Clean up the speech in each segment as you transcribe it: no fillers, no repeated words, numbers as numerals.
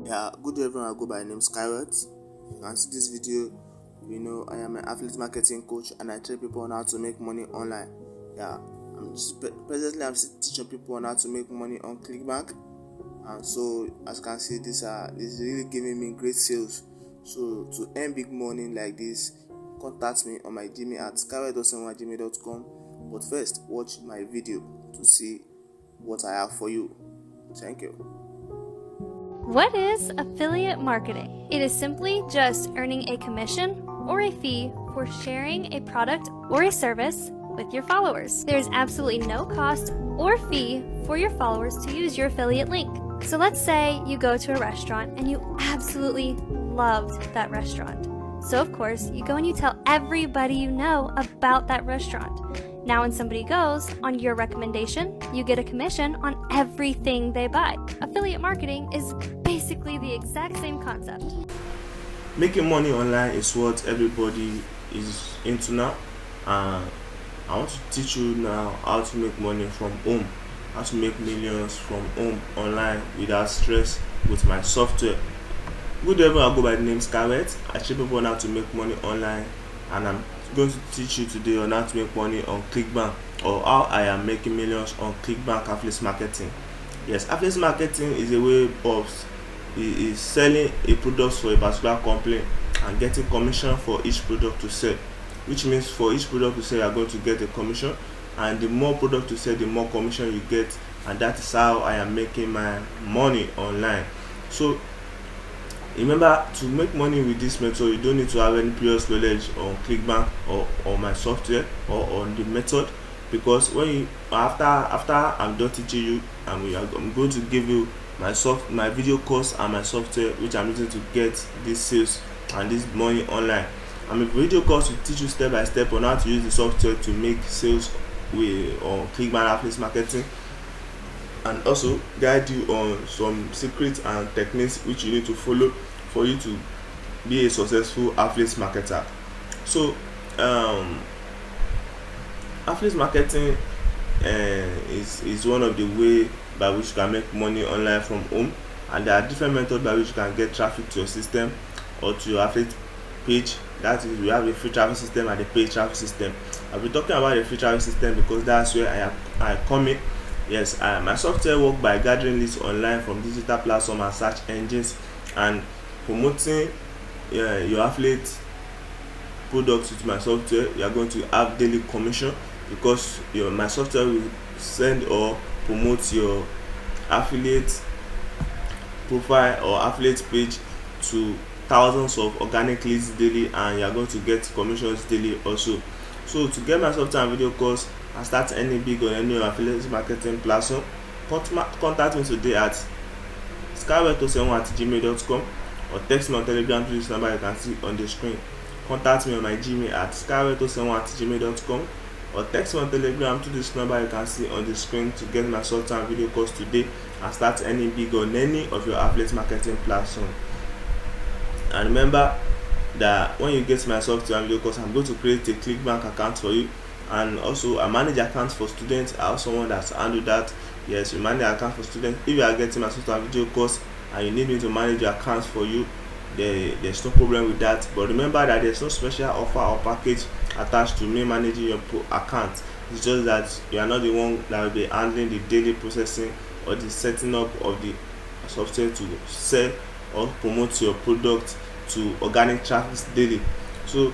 Yeah, good day everyone. I go by name Skyward. You can see this video. I am an affiliate marketing coach and I train people on how to make money online. Yeah, presently I'm still teaching people on how to make money on Clickbank, and so as you can see, this is really giving me great sales. So to earn big money like this, contact me on my Gmail at skyward.gmail.com. But first, watch my video to see what I have for you. Thank you. What is affiliate marketing? It is simply just earning a commission or a fee for sharing a product or a service with your followers. There's absolutely no cost or fee for your followers to use your affiliate link. So let's say you go to a restaurant and you absolutely loved that restaurant. So of course, you go and you tell everybody you know about that restaurant. Now when somebody goes on your recommendation, you get a commission on everything they buy. Affiliate marketing is basically the exact same concept. Making money online is what everybody is into now. I want to teach you now how to make money from home, how to make millions from home online without stress with my software. Good evening, I go by the name Scarlett. I train people on how to make money online, and I'm going to teach you today on how to make money on Clickbank, or how I am making millions on Clickbank affiliate marketing. Yes, affiliate marketing is a way of is selling a product for a particular company and getting commission for each product to sell, which means for each product to sell you are going to get a commission, and the more product to sell the more commission you get, and that is how I am making my money online. So remember, to make money with this method you don't need to have any previous knowledge on Clickbank or my software or on the method, because when you after I'm done teaching you, I'm going to give you my video course and my software which I'm using to get these sales and this money online. And my video course will teach you step by step on how to use the software to make sales with on Clickbank affiliate marketing, and also guide you on some secrets and techniques which you need to follow for you to be a successful affiliate marketer. So affiliate marketing is one of the way by which you can make money online from home, and there are different methods by which you can get traffic to your system or to your affiliate page. That is, we have a free traffic system and a paid traffic system. I'll be talking about the free traffic system because that's where I come in. Yes, my software work by gathering leads online from digital platforms and search engines and promoting your affiliate products with my software. You are going to have daily commission because my software will send or promote your affiliate profile or affiliate page to thousands of organic leads daily, and you are going to get commissions daily also. So to get my software and video course and start any big on any affiliate marketing platform, contact me today at skyward.gmail.com or text me on Telegram to this number you can see on the screen. Contact me on my Gmail at skyward.gmail.com or text me on Telegram to this number you can see on the screen to get my software and video course today and start any big on any of your affiliate marketing platform. And remember that when you get my software and video course, I'm going to create a Clickbank account for you, and also I manage accounts for students. I have someone that's handle that. Yes, we manage accounts for students. If you are getting my software and video course and you need me to manage your accounts for you, there's no problem with that. But remember that there's no special offer or package attached to me managing your account. It's just that you are not the one that will be handling the daily processing or the setting up of the software to sell or promote your product to organic traffic daily. So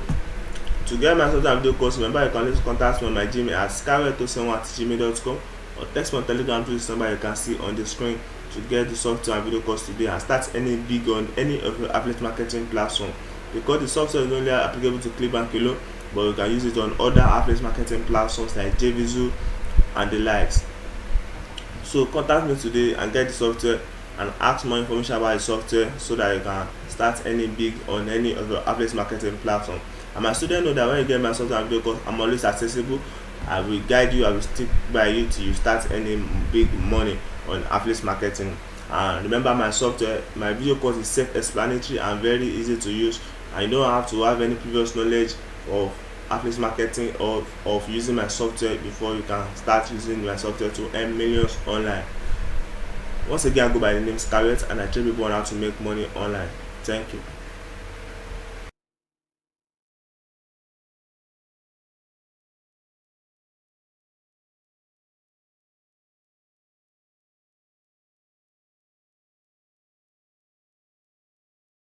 to get my software and video course, remember you can always contact me on my Gmail at skyward.gmail.com or text me on Telegram to this number you can see on the screen to get the software and video course today and start any big on any of your affiliate marketing platform, because the software is only applicable to Clickbank alone, but you can use it on other affiliate marketing platforms like JVZoo and the likes. So contact me today and get the software and ask more information about the software so that you can start any big on any of your affiliate marketing platform. And my students know that when you get my software and video course, I'm always accessible. I will guide you, I will stick by you till you start any big money on affiliate marketing. And remember, my software, my video course is self-explanatory and very easy to use, and you don't have to have any previous knowledge of affiliate marketing or of using my software before you can start using my software to earn millions online. Once again, I go by the name Scarlett and I train people on how to make money online. Thank you.